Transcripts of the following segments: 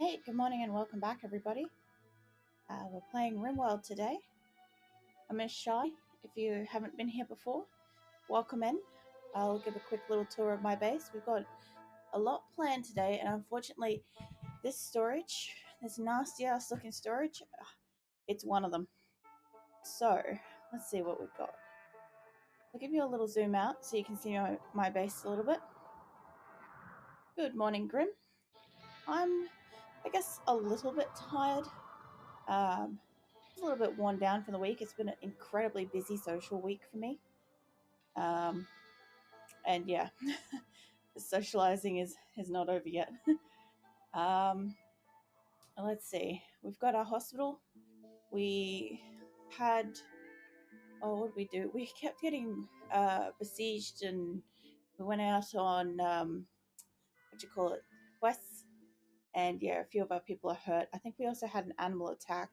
Hey, good morning and welcome back, everybody. We're playing RimWorld today. I'm Miss Shy. If you haven't been here before, welcome in. I'll give a quick little tour of my base. We've got a lot planned today, and unfortunately, this nasty ass looking storage, it's one of them. So, let's see what we've got. I'll give you a little zoom out so you can see my base a little bit. Good morning, Grim. I'm, I guess, a little bit tired. A little bit worn down from the week. It's been an incredibly busy social week for me. And yeah, socializing is not over yet. Let's see. We've got our hospital. We had what did we do? We kept getting besieged, and we went out on what do you call it, quests. And yeah, a few of our people are hurt. I think we also had an animal attack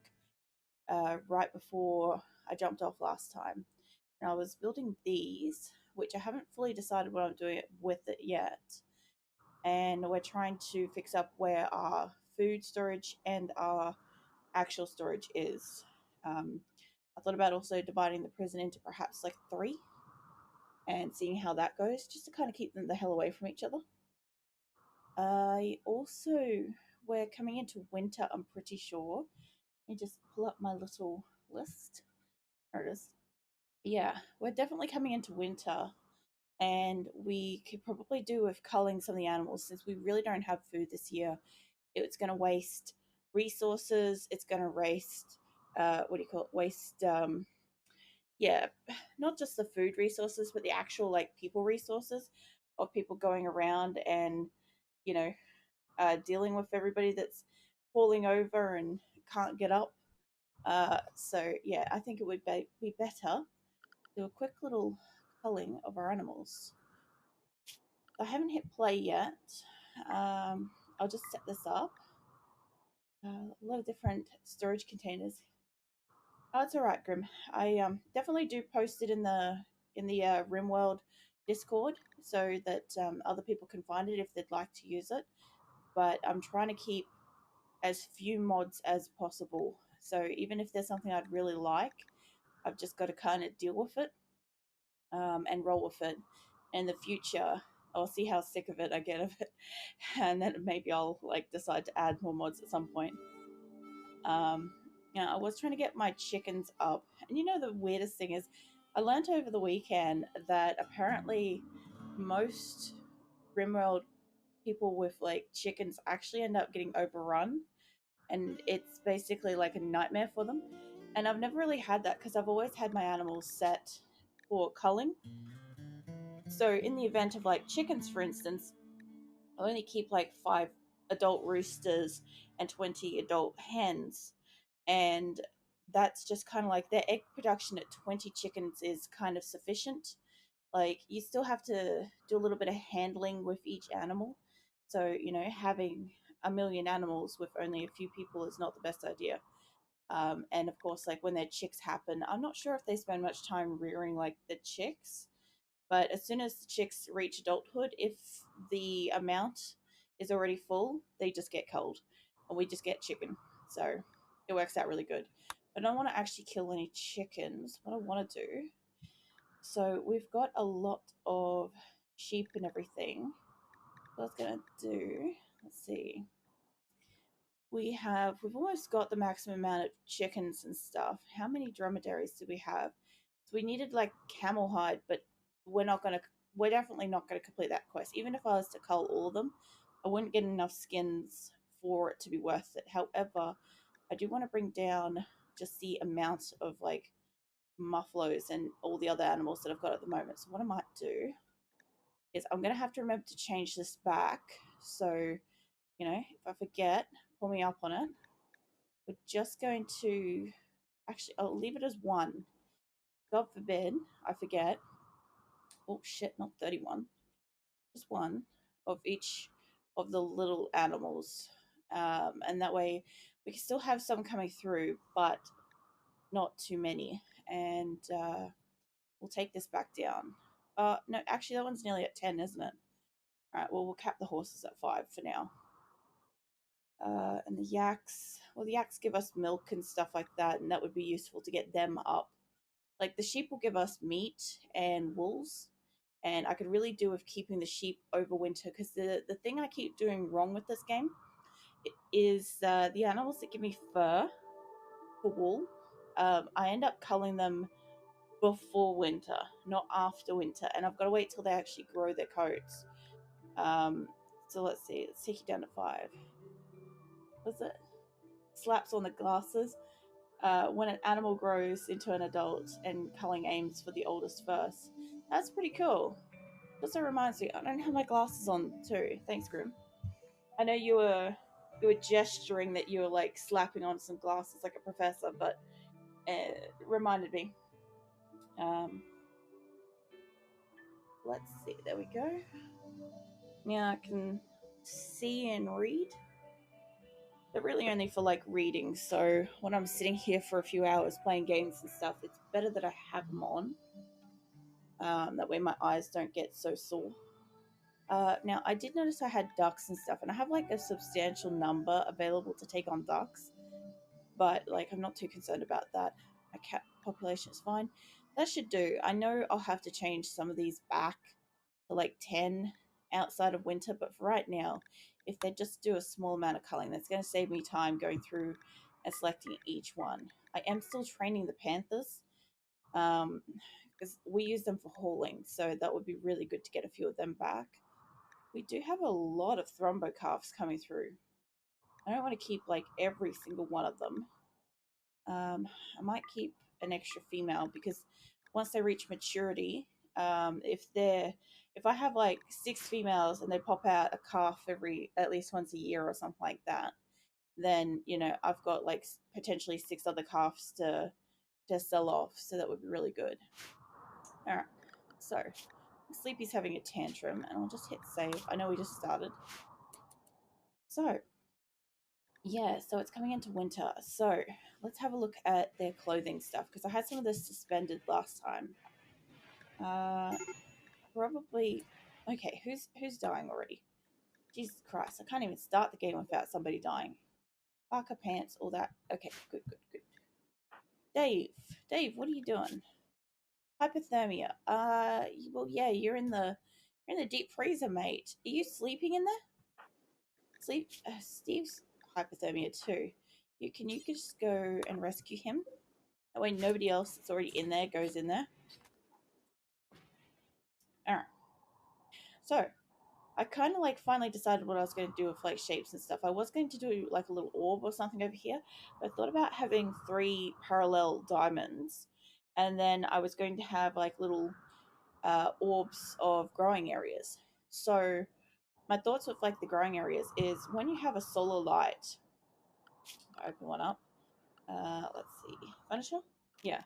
right before I jumped off last time. And I was building these, which I haven't fully decided what I'm doing with it yet. And we're trying to fix up where our food storage and our actual storage is. I thought about also dividing the prison into perhaps like 3 and seeing how that goes, just to kind of keep them the hell away from each other. We're coming into winter, I'm pretty sure. Let me just pull up my little list. There it is. Yeah, we're definitely coming into winter, and we could probably do with culling some of the animals since we really don't have food this year. It's going to waste resources. It's going to waste, waste, yeah, not just the food resources, but the actual like people resources of people going around and, you know, dealing with everybody that's falling over and can't get up. So yeah, I think it would be better do a quick little culling of our animals. I haven't hit play yet. I'll just set this up. A lot of different storage containers. Oh, it's all right, Grim. I definitely do post it in the RimWorld Discord so that other people can find it if they'd like to use it. But I'm trying to keep as few mods as possible. So even if there's something I'd really like, I've just got to kind of deal with it and roll with it. In the future, I'll see how sick of it I get of it, and then maybe I'll like decide to add more mods at some point. I was trying to get my chickens up, and the weirdest thing is, I learned over the weekend that apparently most RimWorld people with like chickens actually end up getting overrun, and it's basically like a nightmare for them. And I've never really had that because I've always had my animals set for culling. So in the event of like chickens, for instance, I only keep like 5 adult roosters and 20 adult hens. And that's just kind of like their egg production at 20 chickens is kind of sufficient. Like you still have to do a little bit of handling with each animal. So, having a million animals with only a few people is not the best idea. And of course, like when their chicks happen, I'm not sure if they spend much time rearing like the chicks. But as soon as the chicks reach adulthood, if the amount is already full, they just get culled, and we just get chicken. So it works out really good. I don't want to actually kill any chickens. What I want to do. So we've got a lot of sheep and everything. What I was gonna do. Let's see. We've almost got the maximum amount of chickens and stuff. How many dromedaries do we have? So we needed like camel hide, but we're definitely not gonna complete that quest. Even if I was to cull all of them, I wouldn't get enough skins for it to be worth it. However, I do want to bring down just the amount of like muffaloes and all the other animals that I've got at the moment. So what I might do is I'm gonna have to remember to change this back. So, if I forget, pull me up on it. We're just going to actually, I'll leave it as 1. God forbid I forget. Oh shit, not 31. Just 1 of each of the little animals. And that way we can still have some coming through, but not too many. And we'll take this back down. No, actually, that one's nearly at 10, isn't it? All right, well, we'll cap the horses at 5 for now. And the yaks, well, the yaks give us milk and stuff like that, and that would be useful to get them up. Like the sheep will give us meat and wools, and I could really do with keeping the sheep over winter, because the thing I keep doing wrong with this game is the animals that give me fur for wool. I end up culling them before winter, not after winter, and I've got to wait till they actually grow their coats. So let's see, let's take you down to 5. What's it? Slaps on the glasses. When an animal grows into an adult and culling aims for the oldest first. That's pretty cool. Also reminds me, I don't have my glasses on too. Thanks, Grim. I know you were gesturing that you were like slapping on some glasses like a professor, but it reminded me. Let's see. There we go. Now I can see and read. They're really only for like reading, so when I'm sitting here for a few hours playing games and stuff, it's better that I have them on. That way my eyes don't get so sore. Now, I did notice I had ducks and stuff, and I have like a substantial number available to take on ducks, but like I'm not too concerned about that. My cat population is fine. That should do. I know I'll have to change some of these back to like 10 outside of winter, but for right now, if they just do a small amount of culling, that's going to save me time going through and selecting each one. I am still training the panthers, because we use them for hauling, so that would be really good to get a few of them back. We do have a lot of thrombocalves coming through. I don't want to keep like every single one of them. I might keep an extra female, because once they reach maturity, if I have like 6 females and they pop out a calf every at least once a year or something like that, then I've got like potentially 6 other calves to sell off, so that would be really good. All right, so Sleepy's having a tantrum, and I'll just hit save. I know we just started. So, yeah, so it's coming into winter. So, let's have a look at their clothing stuff, because I had some of this suspended last time. Probably... Okay, who's dying already? Jesus Christ, I can't even start the game without somebody dying. Parker pants, all that. Okay, good. Dave, what are you doing? Hypothermia. Well, yeah, you're in the deep freezer, mate. Are you sleeping in there? Steve's hypothermia too. Can you just go and rescue him? That way nobody else that's already in there goes in there. Alright. So, I kind of like finally decided what I was going to do with like shapes and stuff. I was going to do like a little orb or something over here, but I thought about having 3 parallel diamonds, and then I was going to have like little orbs of growing areas. So my thoughts with like the growing areas is, when you have a solar light, open one up. Let's see, furniture. Yeah.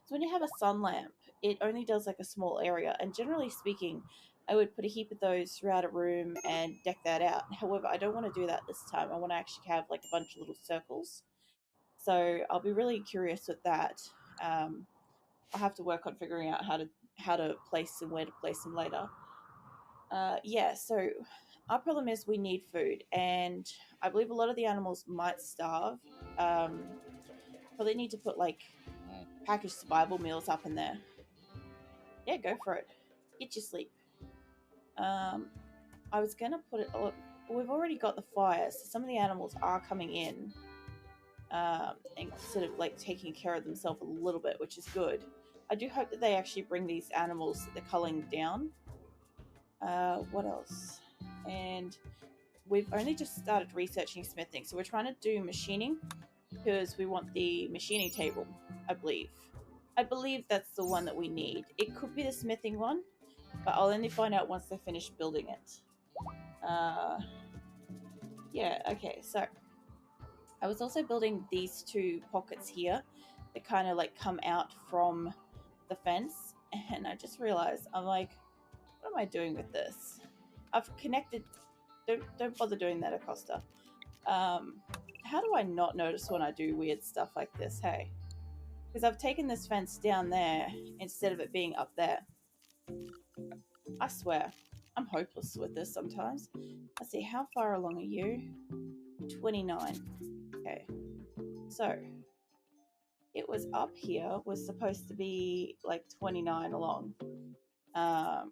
So when you have a sun lamp, it only does like a small area, and generally speaking, I would put a heap of those throughout a room and deck that out. However, I don't want to do that this time. I want to actually have like a bunch of little circles. So I'll be really curious with that. I'll have to work on figuring out how to place and where to place them later. Yeah, so our problem is we need food, and I believe a lot of the animals might starve. Probably need to put like packaged survival meals up in there. Yeah, go for it. Get your sleep. I was gonna put it. We've already got the fires, so some of the animals are coming in, and sort of like taking care of themselves a little bit, which is good. I do hope that they actually bring these animals that they're culling down. What else? And we've only just started researching smithing, so we're trying to do machining, because we want the machining table, I believe. I believe that's the one that we need. It could be the smithing one, but I'll only find out once they finish building it. Yeah, okay, so I was also building these 2 pockets here that kind of like come out from the fence, and I just realized, I'm like, what am I doing with this? I've connected... Don't bother doing that, Acosta. How do I not notice when I do weird stuff like this, hey? Because I've taken this fence down there instead of it being up there. I swear, I'm hopeless with this sometimes. Let's see, how far along are you? 29. Okay. So it was up here, was supposed to be like 29 along. I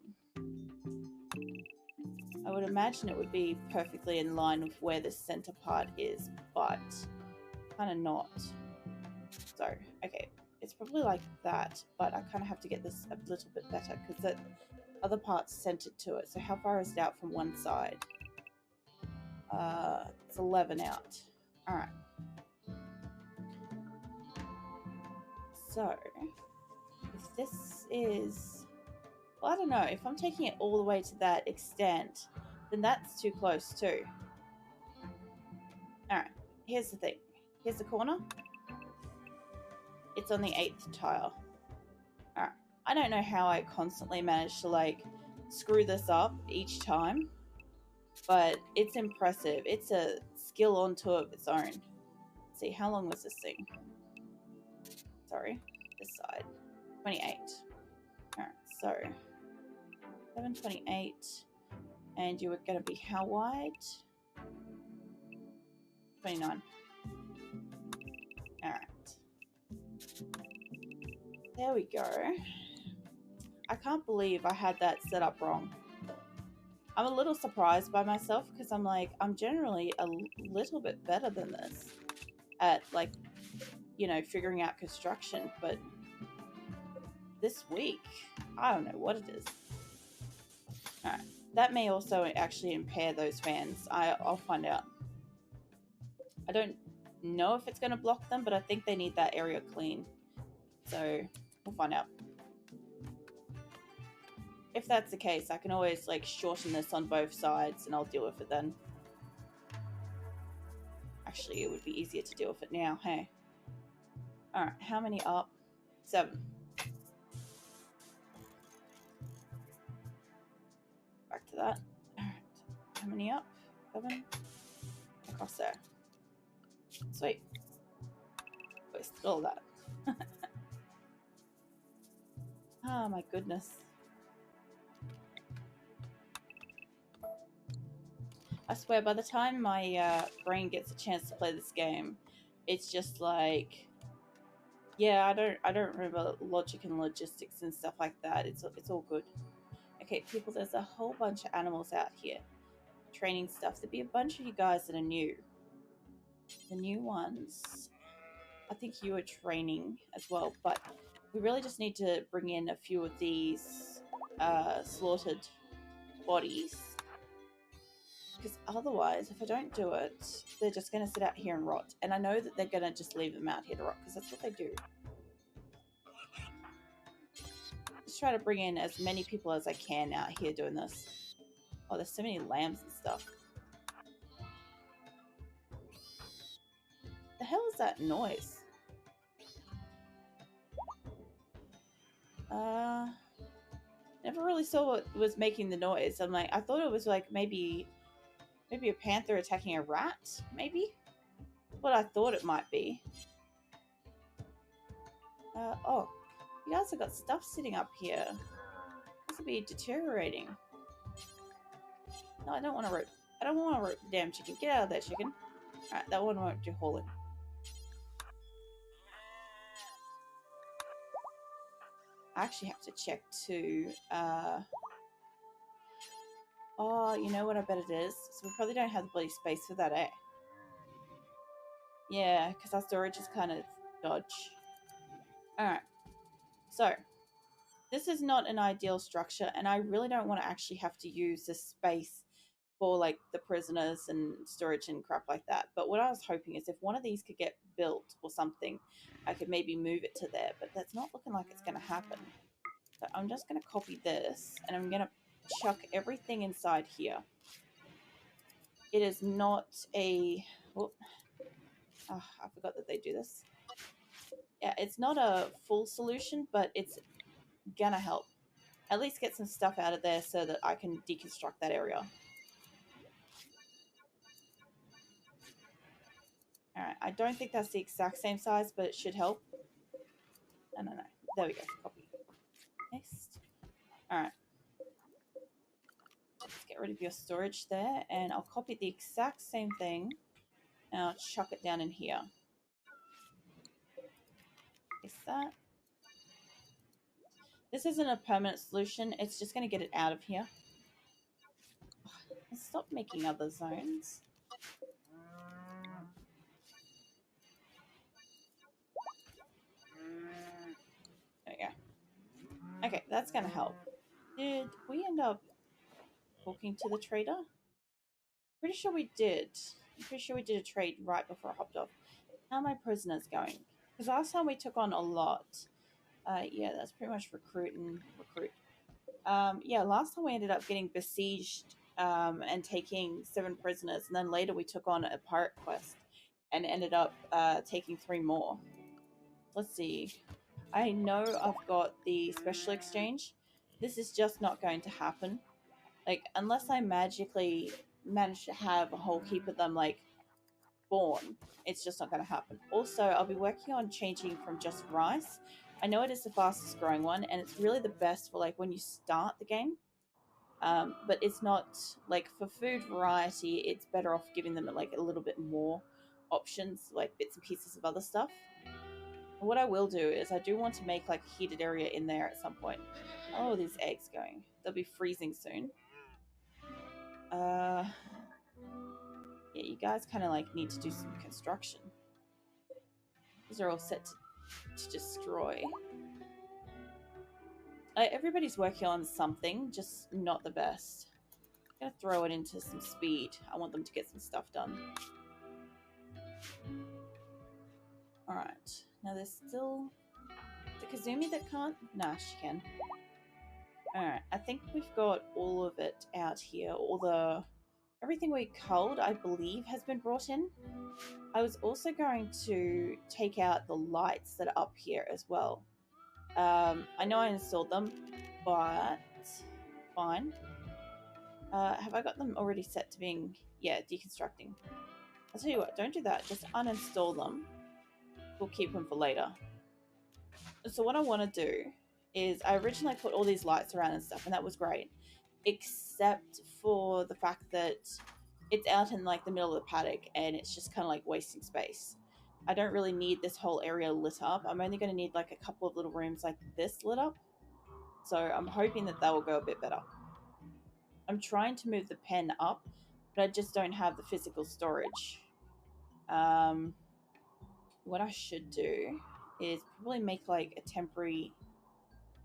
would imagine it would be perfectly in line with where the center part is, but kind of not. So, okay, it's probably like that, but I kind of have to get this a little bit better because that other part's centered to it. So how far is it out from one side? It's 11 out. All right. So, if this is, well, I don't know. If I'm taking it all the way to that extent, then that's too close too. All right. Here's the thing. Here's the corner. It's on the 8th tile. All right. I don't know how I constantly manage to like screw this up each time, but it's impressive. It's a skill onto of its own. Let's see, how long was this thing? Sorry, this side. 28. All right, so 728, and you were going to be how wide? 29. All right. There we go. I can't believe I had that set up wrong. I'm a little surprised by myself because I'm like, I'm generally a little bit better than this at like, you know, figuring out construction, but this week, I don't know what it is. All right, that may also actually impair those fans. I'll find out. I don't know if it's going to block them, but I think they need that area clean. So we'll find out. If that's the case, I can always like shorten this on both sides and I'll deal with it then. Actually, it would be easier to deal with it now, hey? Alright, how many up? 7. Back to that. Alright, how many up? 7. Across there. Sweet. Wasted all that. Oh my goodness. I swear, by the time my brain gets a chance to play this game, it's just like, yeah, I don't remember logic and logistics and stuff like that. It's all good. Okay, people, there's a whole bunch of animals out here, training stuff. There'd be a bunch of you guys that are new. The new ones, I think you are training as well, but we really just need to bring in a few of these slaughtered bodies. Because otherwise, if I don't do it, they're just going to sit out here and rot. And I know that they're going to just leave them out here to rot, because that's what they do. Just try to bring in as many people as I can out here doing this. Oh, there's so many lambs and stuff. The hell is that noise? Never really saw what was making the noise. I'm like, I thought it was like maybe a panther attacking a rat, maybe? What I thought it might be. Oh, you guys have got stuff sitting up here. This will be deteriorating. No, I don't want to rope. I don't want to rope the damn chicken. Get out of there, chicken. Alright, that one won't do hauling. I actually have to check too. Oh, you know what I bet it is? So we probably don't have the bloody space for that, eh? Yeah, because our storage is kind of dodge. Alright. So, this is not an ideal structure, and I really don't want to actually have to use this space for, like, the prisoners and storage and crap like that. But what I was hoping is if one of these could get built or something, I could maybe move it to there. But that's not looking like it's going to happen. So I'm just going to copy this, and I'm going to chuck everything inside here. It is not a... Oh, I forgot that they do this. Yeah, it's not a full solution, but it's gonna help. At least get some stuff out of there so that I can deconstruct that area. Alright, I don't think that's the exact same size, but it should help. No. There we go. Copy. Next. Alright. Let's get rid of your storage there, and I'll copy the exact same thing Now chuck it down in here. Is that? This isn't a permanent solution. It's just going to get it out of here. Stop making other zones. There we go. Okay, that's going to help. Did we end up talking to the trader? Pretty sure we did. I'm pretty sure we did a trade right before I hopped off. How are my prisoners going? Because last time we took on a lot. Yeah, that's pretty much recruit and recruit. Yeah, last time we ended up getting besieged and taking 7 prisoners, and then later we took on a pirate quest and ended up taking 3 more. Let's see. I know I've got the special exchange. This is just not going to happen. Like, unless I magically manage to have a whole heap of them, like, born, it's just not going to happen. Also, I'll be working on changing from just rice. I know it is the fastest growing one, and it's really the best for, like, when you start the game. But it's not, like, for food variety, it's better off giving them, like, a little bit more options, like bits and pieces of other stuff. What I will do is I do want to make, like, a heated area in there at some point. Oh, these eggs going. They'll be freezing soon. Yeah, you guys kind of, like, need to do some construction. These are all set to destroy. Everybody's working on something, just not the best. I'm going to throw it into some speed. I want them to get some stuff done. Alright. Now there's still... the Kazumi that can't? Nah, she can. Alright, I think we've got all of it out here. All the... everything we culled, I believe, has been brought in. I was also going to take out the lights that are up here as well. I know I installed them, but fine. Have I got them already set to being... yeah, deconstructing. I'll tell you what, don't do that. Just uninstall them. We'll keep them for later. So what I want to do is I originally put all these lights around and stuff, and that was great. Except for the fact that it's out in, like, the middle of the paddock, and it's just kind of like wasting space. I don't really need this whole area lit up. I'm only going to need, like, a couple of little rooms like this lit up. So I'm hoping that will go a bit better. I'm trying to move the pen up, but I just don't have the physical storage. What I should do is probably make, like, a temporary...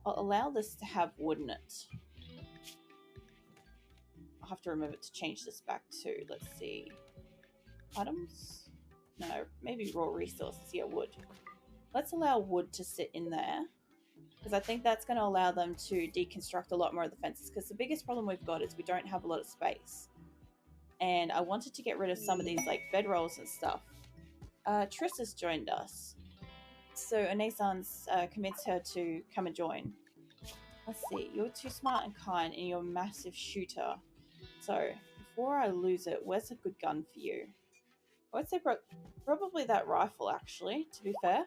I'll allow this to have wood in it. I'll have to remember to change this back to, let's see, items? No, maybe raw resources. Yeah, wood. Let's allow wood to sit in there, because I think that's going to allow them to deconstruct a lot more of the fences, because the biggest problem we've got is we don't have a lot of space. And I wanted to get rid of some of these, like, bedrolls and stuff. Triss has joined us. So Ane-san's convinced her to come and join. Let's see. You're too smart and kind, and you're a massive shooter. So, before I lose it, where's a good gun for you? I would say probably that rifle, actually, to be fair.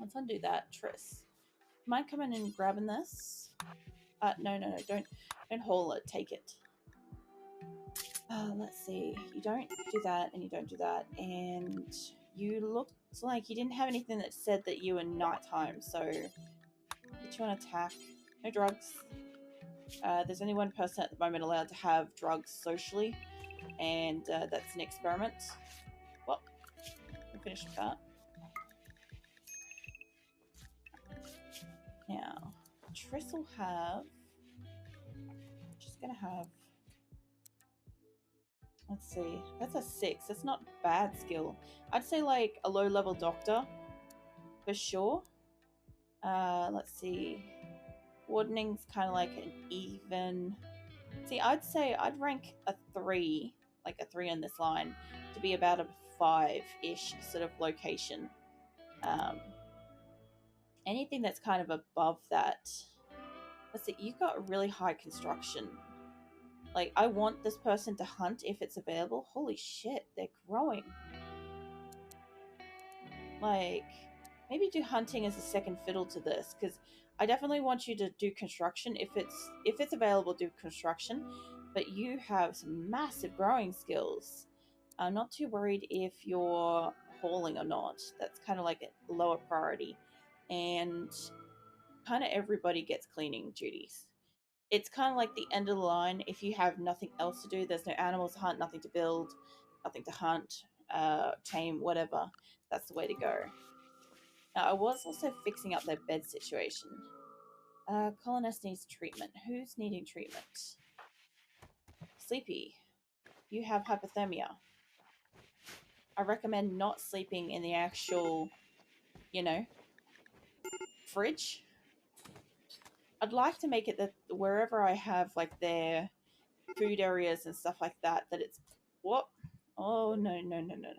Let's undo that. Triss. Mind coming in and grabbing this? No, don't haul it. Take it. Let's see. You don't do that, and you don't do that. And you looked like you didn't have anything that said that you were nighttime, so... Did you want to attack? No drugs. There's only one person at the moment allowed to have drugs socially, and that's an experiment. Well, we'll finish with that. Now, Triss will have... She's going to have... Let's see. That's a 6. That's not bad skill. I'd say, like, a low-level doctor, for sure. Let's see. Wardening's kind of like an even... See, I'd say I'd rank a 3, like a 3 on this line, to be about a 5-ish sort of location. Anything that's kind of above that... Let's see, you've got really high construction. Like, I want this person to hunt if it's available. Holy shit, they're growing. Like... Maybe do hunting as a second fiddle to this, because I definitely want you to do construction. If it's available, do construction. But you have some massive growing skills. I'm not too worried if you're hauling or not. That's kind of like a lower priority. And kind of everybody gets cleaning duties. It's kind of like the end of the line. If you have nothing else to do, there's no animals to hunt, nothing to build, nothing to hunt, tame, whatever, that's the way to go. Now, I was also fixing up their bed situation. Colonist needs treatment. Who's needing treatment? Sleepy. You have hypothermia. I recommend not sleeping in the actual, you know, fridge. I'd like to make it that wherever I have like their food areas and stuff like that, that it's what? Oh no no no no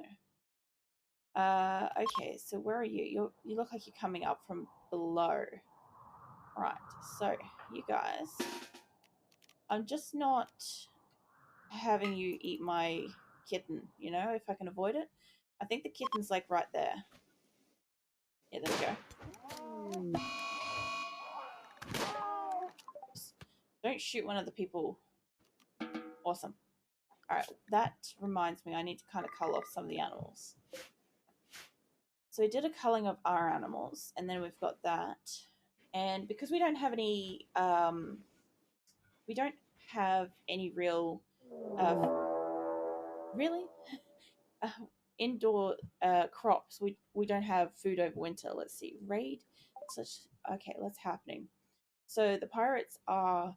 no. Okay, so where are you? You look like you're coming up from below. Right, so you guys, I'm just not having you eat my kitten, you know, if I can avoid it. I think the kitten's like right there. Yeah, there we go. Don't shoot one of the people. Awesome. Alright, that reminds me, I need to kind of cull off some of the animals. So we did a culling of our animals, and then we've got that. And because we don't have any, real, really? Uh, indoor crops. We don't have food over winter. Let's see. Raid. Okay, what's happening? So the pirates are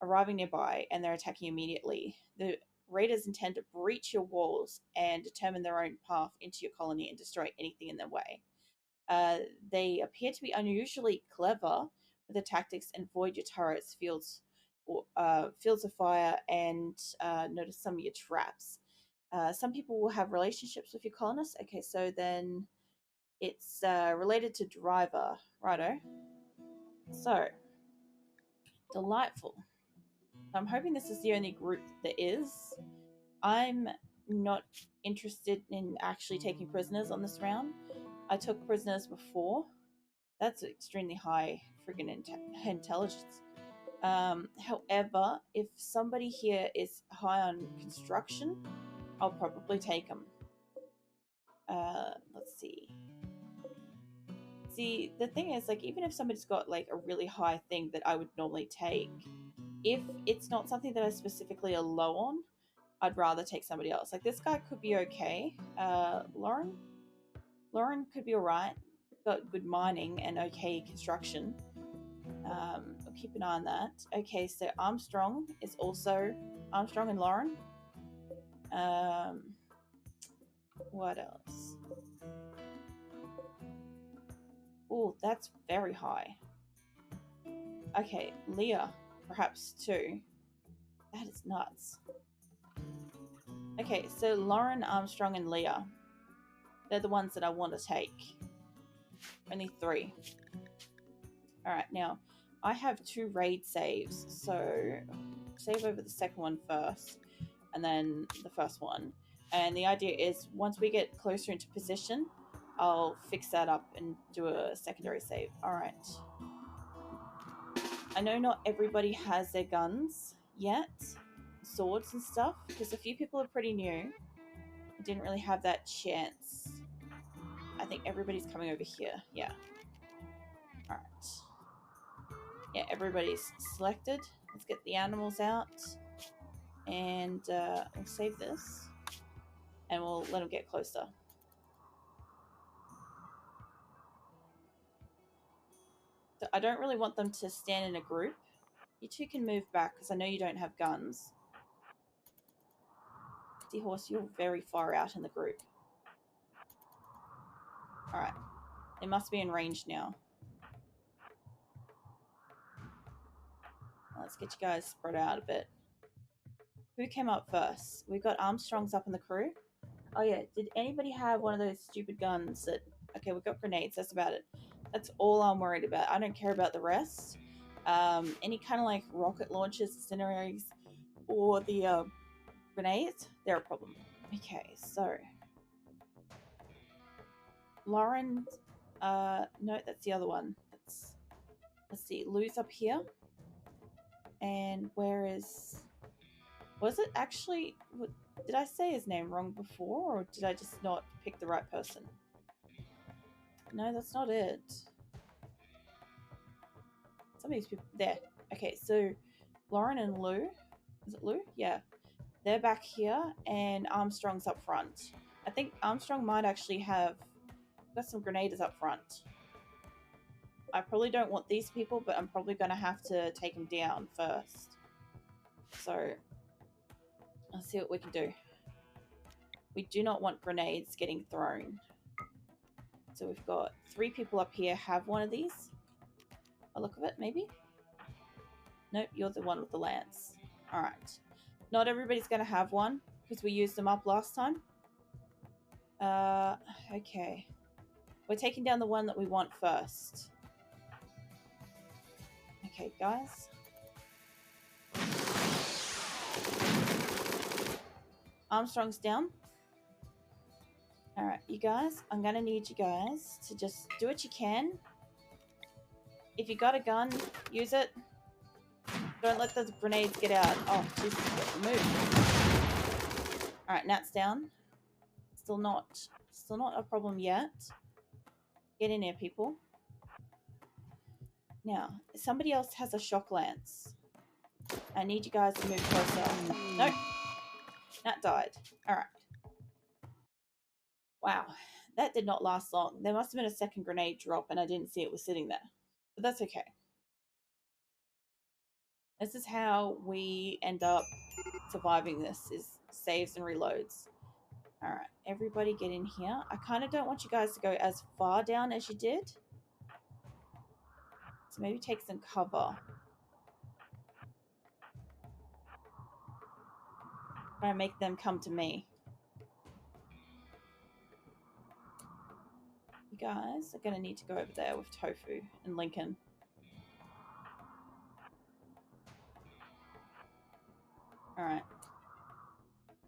arriving nearby and they're attacking immediately. The raiders intend to breach your walls and determine their own path into your colony and destroy anything in their way. They appear to be unusually clever with the tactics and void your turrets, fields of fire, and notice some of your traps. Some people will have relationships with your colonists. Okay, so then it's related to driver. Righto. So, delightful. I'm hoping this is the only group that there is. I'm not interested in actually taking prisoners on this round. I took prisoners before. That's extremely high friggin' intelligence. However, if somebody here is high on construction, I'll probably take them. Let's see. See, the thing is, like, even if somebody's got like a really high thing that I would normally take, if it's not something that I specifically are low on, I'd rather take somebody else. Like, this guy could be okay. Lauren could be alright. Got good mining and okay construction. I'll keep an eye on that. Okay, so Armstrong is also Armstrong and Lauren. What else? Oh, that's very high. Okay, Leah, perhaps too. That is nuts. Okay, so Lauren, Armstrong, and Leah. They're the ones that I want to take. Only 3. Alright, now, I have 2 raid saves, so save over the second one first, and then the first one. And the idea is, once we get closer into position, I'll fix that up and do a secondary save. Alright. I know not everybody has their guns yet, swords and stuff, because a few people are pretty new. I didn't really have that chance. I think everybody's coming over here. Yeah. Alright. Yeah, everybody's selected. Let's get the animals out. And we'll save this. And we'll let them get closer. So I don't really want them to stand in a group. You two can move back because I know you don't have guns. Seahorse, you're very far out in the group. Alright. They must be in range now. Let's get you guys spread out a bit. Who came up first? We've got Armstrongs up in the crew. Oh yeah, did anybody have one of those stupid guns that... Okay, we've got grenades, that's about it. That's all I'm worried about. I don't care about the rest. Any kind of like rocket launchers, incendiaries, or the grenades, they're a problem. Okay, so... Lauren... no, that's the other one. Let's see, Lou's up here. And where is... Was it actually... Did I say his name wrong before, or did I just not pick the right person? No, that's not it. Some of these people... There. Okay, so Lauren and Lou. Is it Lou? Yeah. They're back here, and Armstrong's up front. I think Armstrong might actually have got some grenaders up front. I probably don't want these people, but I'm probably going to have to take them down first. So, let's see what we can do. We do not want grenades getting thrown. So we've got 3 people up here have one of these. A look of it, maybe? Nope, you're the one with the lance. Alright. Not everybody's going to have one, because we used them up last time. Okay. We're taking down the one that we want first. Okay, guys. Armstrong's down. Alright, you guys, I'm going to need you guys to just do what you can. If you got a gun, use it. Don't let the grenades get out. Oh, Jesus, move. Alright, Nat's down. Still not a problem yet. Get in there, people. Now, somebody else has a shock lance. I need you guys to move closer. Nope. Nat died. Alright. Wow. That did not last long. There must have been a second grenade drop and I didn't see it was sitting there. But that's okay. This is how we end up surviving this, is saves and reloads. Alright, everybody get in here. I kind of don't want you guys to go as far down as you did. So maybe take some cover. Try and make them come to me. You guys are going to need to go over there with Tofu and Lincoln. Alright.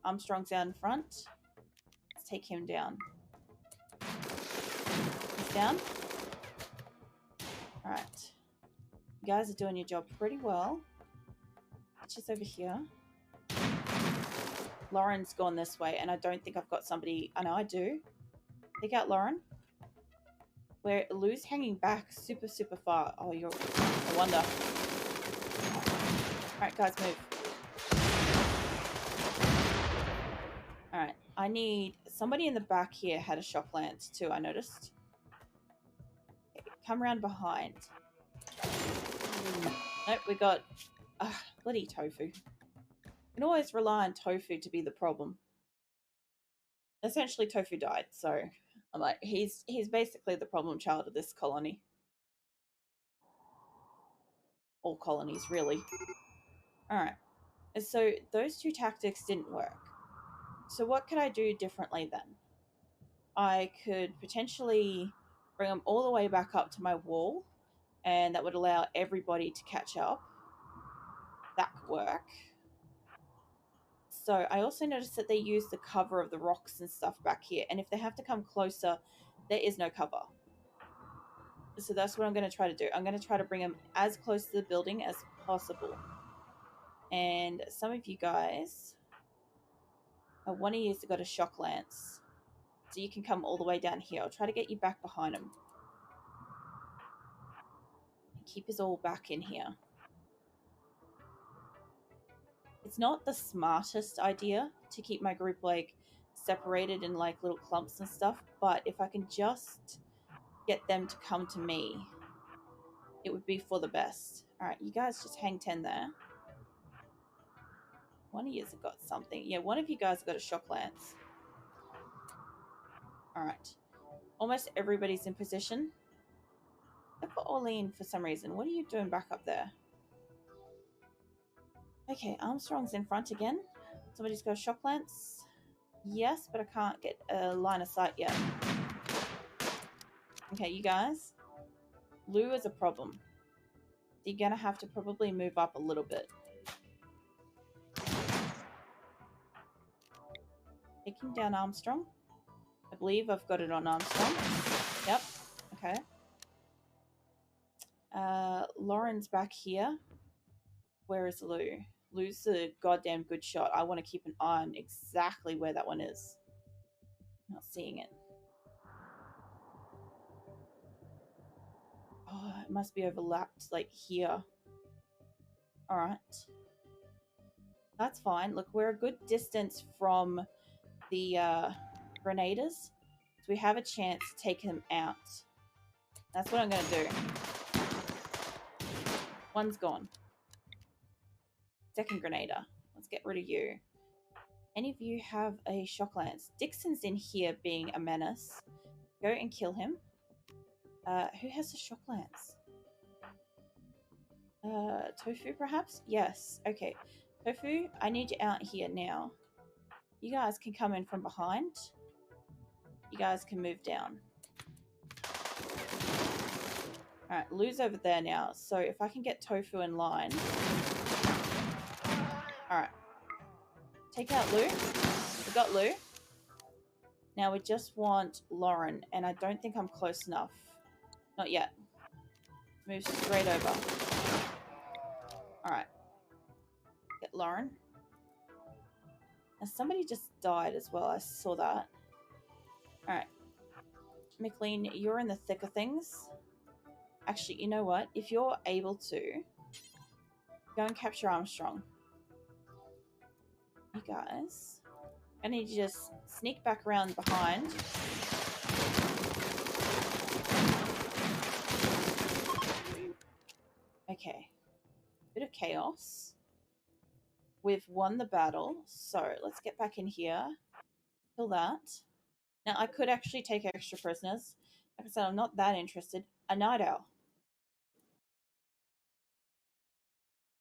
Armstrong's down in front. Let's take him down. He's down. Alright. You guys are doing your job pretty well. Just over here. Lauren's gone this way, and I don't think I've got somebody... I know I do. Take out Lauren. Where Lou's hanging back super, super far. Oh, you're... I wonder. Alright, guys, move. Alright, I need... Somebody in the back here had a shock lance too, I noticed. Okay, come around behind. Nope, we got... bloody Tofu. You can always rely on Tofu to be the problem. Essentially, Tofu died, so... I'm like, he's basically the problem child of this colony. All colonies, really. Alright. So, those 2 tactics didn't work. So what could I do differently then? I could potentially bring them all the way back up to my wall, and that would allow everybody to catch up. That could work. So I also noticed that they use the cover of the rocks and stuff back here, and if they have to come closer, there is no cover. So that's what I'm going to try to do. I'm going to try to bring them as close to the building as possible. And some of you guys... one of you's got a shock lance. So you can come all the way down here. I'll try to get you back behind him. Keep us all back in here. It's not the smartest idea to keep my group, like, separated in, like, little clumps and stuff. But if I can just get them to come to me, it would be for the best. Alright, you guys just hang 10 there. One of you's got something. Yeah, one of you guys got a shock lance. Alright. Almost everybody's in position. Except for Orlean for some reason. What are you doing back up there? Okay, Armstrong's in front again. Somebody's got a shock lance. Yes, but I can't get a line of sight yet. Okay, you guys. Lou is a problem. You're going to have to probably move up a little bit. Taking down Armstrong. I believe I've got it on Armstrong. Yep. Okay. Lauren's back here. Where is Lou? lose the goddamn good shot. I want to keep an eye on exactly where that one is. Not seeing it. Oh, it must be overlapped, like here. Alright. That's fine. Look, we're a good distance from the grenaders, so we have a chance to take them out. That's what I'm going to do. One's gone. Second grenader. Let's get rid of you. Any of you have a shock lance? Dixon's in here being a menace. Go and kill him. Who has a shock lance? Tofu perhaps? Yes. Okay. Tofu, I need you out here now. You guys can come in from behind. You guys can move down. Alright, Lou's over there now. So if I can get Tofu in line. Alright. Take out Lou. We got Lou. Now we just want Lauren, and I don't think I'm close enough. Not yet. Move straight over. Alright. Get Lauren. Now somebody just died as well. I saw that. Alright. McLean, you're in the thick of things. Actually, you know what? If you're able to, go and capture Armstrong. You guys. I need you to just sneak back around behind. Okay. Bit of chaos. We've won the battle, so let's get back in here. Kill that. Now, I could actually take extra prisoners. Like I said, I'm not that interested. A night owl.